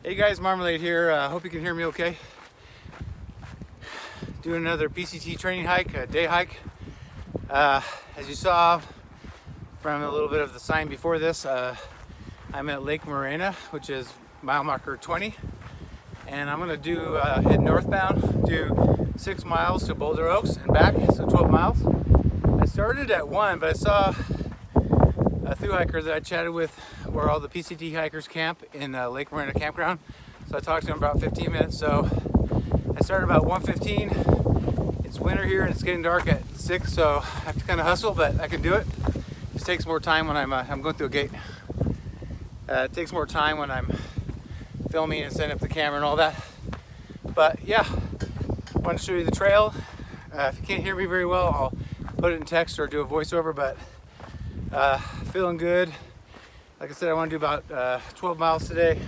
Hey guys, Marmalade here. Hope you can hear me okay. Doing another PCT training hike, a day hike. As you saw from a little bit of the sign before this, I'm at Lake Morena, which is mile marker 20. And I'm gonna head northbound, do 6 miles to Boulder Oaks and back, so 12 miles. I started at 1, but I saw a thru hiker that I chatted with where all the PCT hikers camp in Lake Morena campground. So I talked to him about 15 minutes. So I started about 1:15. It's winter here and it's getting dark at 6, so I have to kind of hustle, but I can do it. It just takes more time when I'm going through a gate. It takes more time when I'm filming and setting up the camera and all that. But yeah, I want to show you the trail. If you can't hear me very well, I'll put it in text or do a voiceover, but feeling good. Like I said, I want to do about 12 miles today.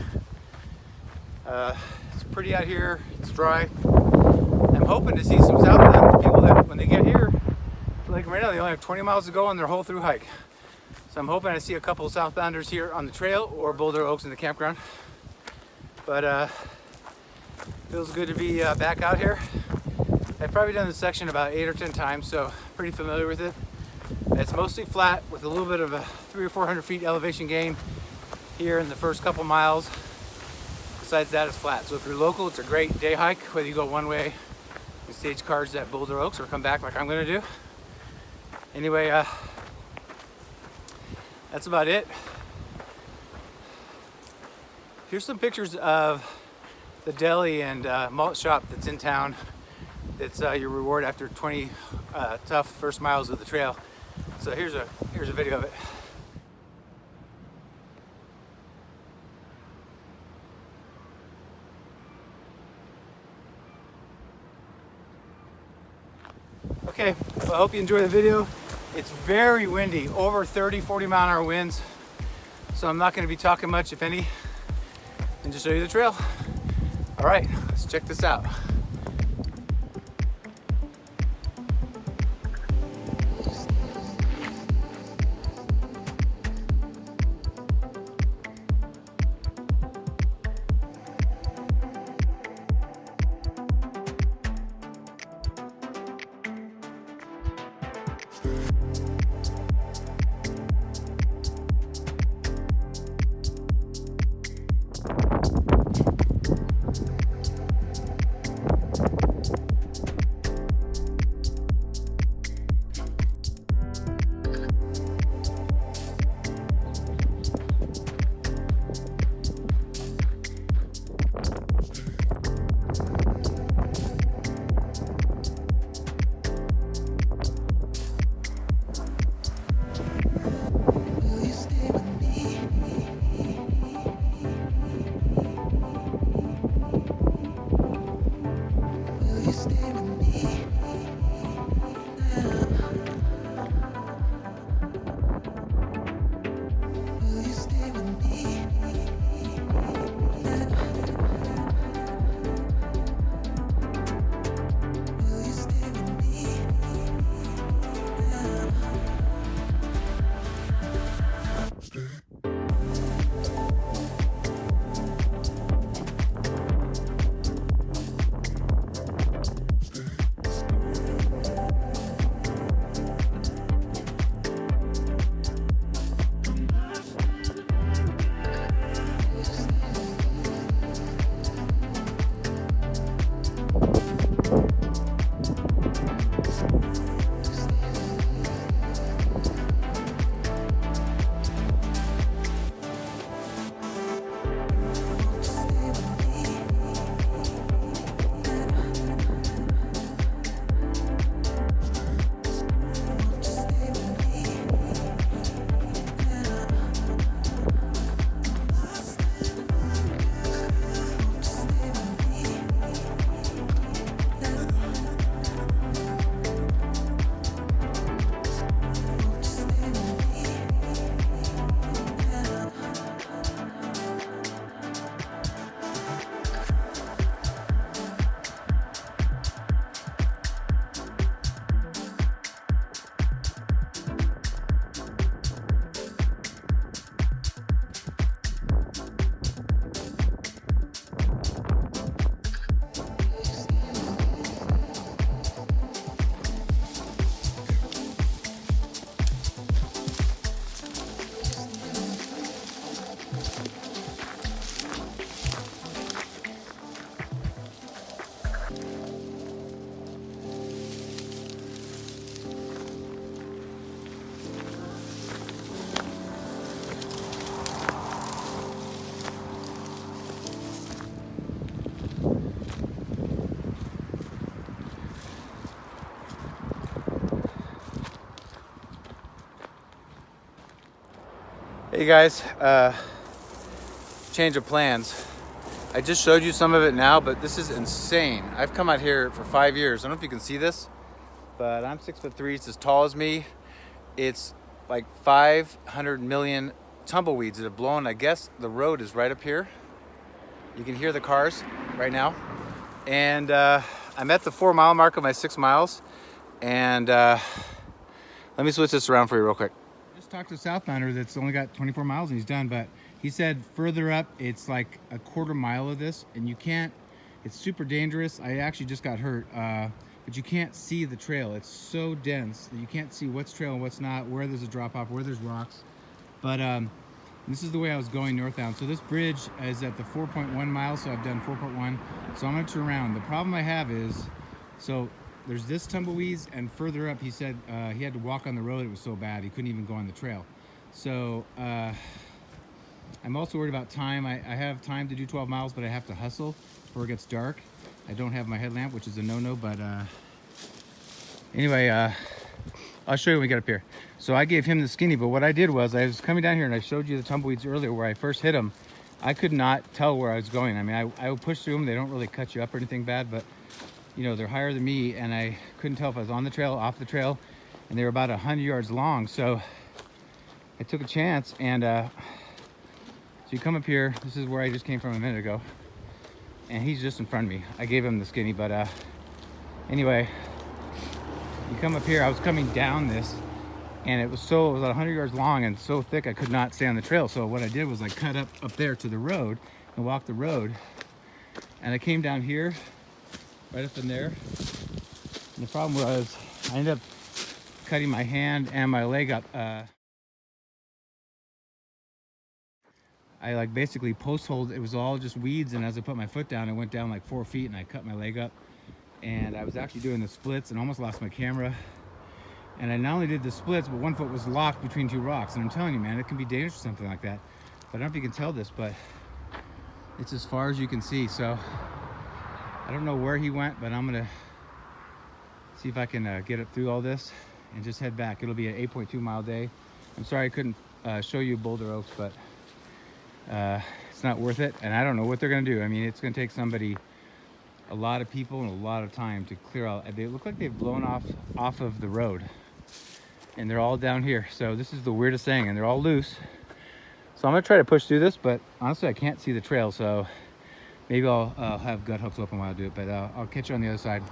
It's pretty out here, it's dry. I'm hoping to see some southbound people that when they get here to Lake Morena, they only have 20 miles to go on their whole through hike. So I'm hoping I see a couple of southbounders here on the trail or Boulder Oaks in the campground. But feels good to be back out here. I've probably done this section about 8 or 10 times, so pretty familiar with it. It's mostly flat with a little bit of a 300 or 400 feet elevation gain here in the first couple miles. Besides that, it's flat. So if you're local, it's a great day hike, whether you go one way and stage cars at Boulder Oaks or come back like I'm gonna do. Anyway, that's about it. Here's some pictures of the deli and malt shop that's in town. It's your reward after 20 tough first miles of the trail. So here's a video of it. Okay, well, I hope you enjoy the video. It's very windy, over 30, 40 mile an hour winds. So I'm not gonna be talking much, if any, and just show you the trail. All right, let's check this out. Hey guys, change of plans. I just showed you some of it now, but this is insane. I've come out here for 5 years. I don't know if you can see this, but I'm 6'3", it's as tall as me. It's like 500 million tumbleweeds that have blown. I guess the road is right up here. You can hear the cars right now. And I'm at the 4 mile mark of my 6 miles. And let me switch this around for you real quick. Just talked to a southbounder that's only got 24 miles and he's done, but he said further up it's like a 1/4 mile of this, and you can't, it's super dangerous. I actually just got hurt, but you can't see the trail. It's so dense that you can't see what's trail and what's not, where there's a drop off, where there's rocks. But this is the way I was going northbound. So this bridge is at the 4.1 miles, so I've done 4.1. So I'm gonna turn around. The problem I have is, so there's this tumbleweeds, and further up he said he had to walk on the road. It was so bad he couldn't even go on the trail. So I'm also worried about time. I have time to do 12 miles, but I have to hustle before it gets dark. I don't have my headlamp, which is a no-no, but anyway, I'll show you when we get up here. So I gave him the skinny, but what I did was I was coming down here and I showed you the tumbleweeds earlier where I first hit them. I could not tell where I was going. I mean, I would push through them. They don't really cut you up or anything bad, but you know, they're higher than me, and I couldn't tell if I was on the trail, off the trail, and they were about 100 yards long. So I took a chance, and so you come up here. This is where I just came from a minute ago, and he's just in front of me. I gave him the skinny, but anyway, you come up here. I was coming down this, and it was about 100 yards long and so thick I could not stay on the trail. So what I did was I cut up there to the road and walked the road, and I came down here right up in there, and the problem was I ended up cutting my hand and my leg up. I like basically post hold. It was all just weeds, and as I put my foot down, it went down like 4 feet, and I cut my leg up. And I was actually doing the splits and almost lost my camera. And I not only did the splits, but one foot was locked between 2 rocks. And I'm telling you, man, it can be dangerous or something like that. But I don't know if you can tell this, but it's as far as you can see. So I don't know where he went, but I'm gonna see if I can get up through all this and just head back. It'll be an 8.2 mile day. I'm sorry I couldn't show you Boulder Oaks, but it's not worth it. And I don't know what they're gonna do. I mean, it's gonna take somebody, a lot of people, and a lot of time to clear out. They look like they've blown off of the road, and they're all down here. So this is the weirdest thing, and they're all loose. So I'm gonna try to push through this, but honestly I can't see the trail, so maybe I'll have gut hooks open while I do it, but I'll catch you on the other side.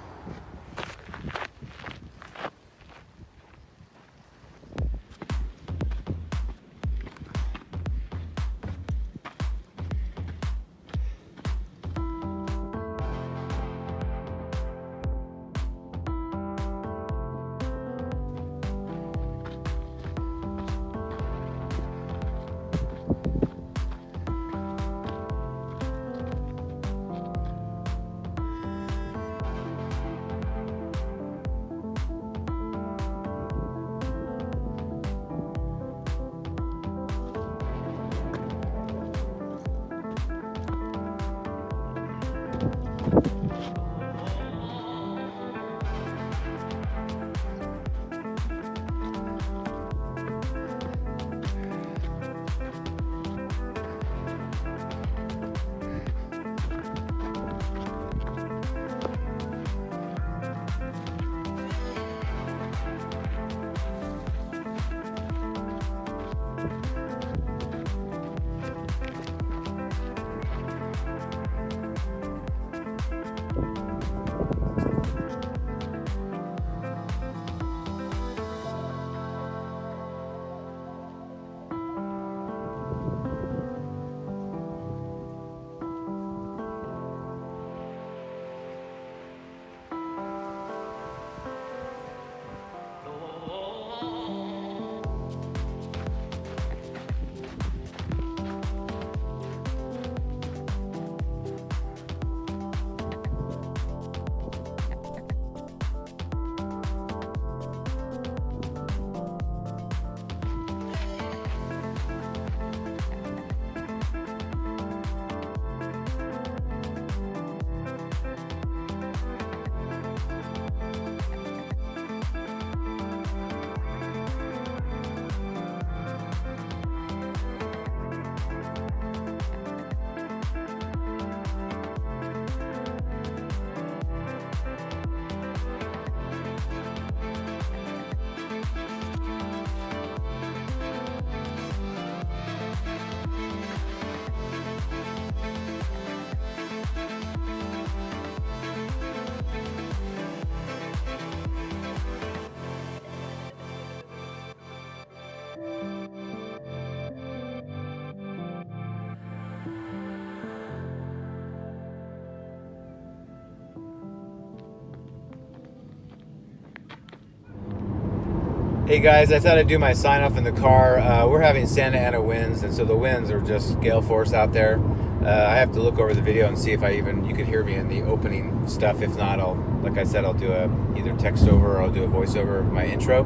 Hey guys, I thought I'd do my sign off in the car. We're having Santa Ana winds, and so the winds are just gale force out there. I have to look over the video and see if you could hear me in the opening stuff. If not, like I said, I'll do either text over or I'll do a voiceover of my intro.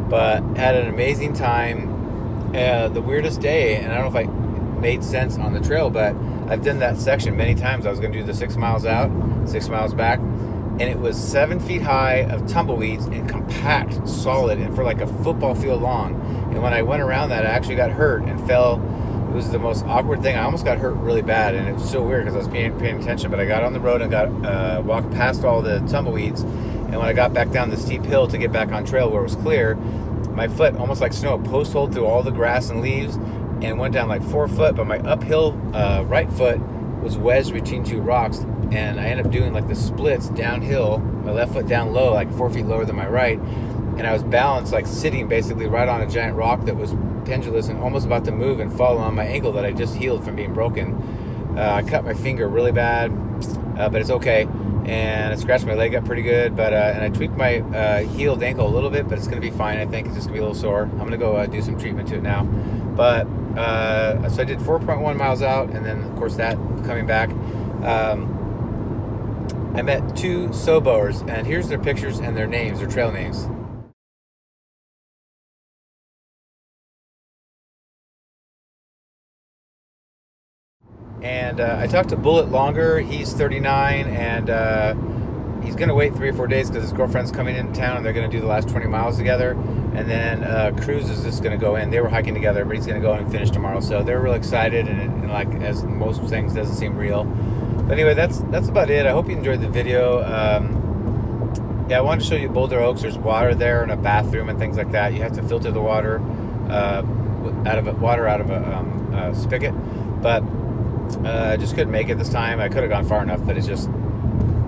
But had an amazing time. The weirdest day, and I don't know if I made sense on the trail, but I've done that section many times. I was going to do the 6 miles out, 6 miles back. And it was 7 feet high of tumbleweeds and compact, solid, and for like a football field long. And when I went around that, I actually got hurt and fell. It was the most awkward thing. I almost got hurt really bad, and it was so weird because I was paying attention. But I got on the road and walked past all the tumbleweeds. And when I got back down the steep hill to get back on trail where it was clear, my foot, almost like snow, post holed through all the grass and leaves and went down like 4 foot. But my uphill right foot was wedged between two rocks. And I ended up doing like the splits downhill, my left foot down low, like 4 feet lower than my right. And I was balanced, like sitting basically right on a giant rock that was pendulous and almost about to move and fall on my ankle that I just healed from being broken. I cut my finger really bad, but it's okay. And I scratched my leg up pretty good, but and I tweaked my healed ankle a little bit, but it's going to be fine. I think it's just going to be a little sore. I'm going to go do some treatment to it now. But so I did 4.1 miles out, and then of course that coming back. I met two NoBoers, and here's their pictures and their names, their trail names. And I talked to Bullet Longer. He's 39, and he's going to wait 3 or 4 days because his girlfriend's coming into town, and they're going to do the last 20 miles together. And then Cruz is just going to go in. They were hiking together, but he's going to go in and finish tomorrow. So they're real excited, and like as most things, doesn't seem real. But anyway, that's about it. I hope you enjoyed the video. Yeah, I wanted to show you Boulder Oaks. There's water there and a bathroom and things like that. You have to filter the water out of a spigot. But I just couldn't make it this time. I could have gone far enough, but it's just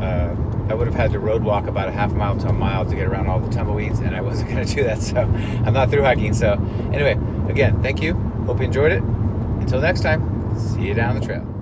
I would have had to road walk about a half mile to a mile to get around all the tumbleweeds, and I wasn't going to do that. So I'm not through hiking. So anyway, again, thank you. Hope you enjoyed it. Until next time, see you down the trail.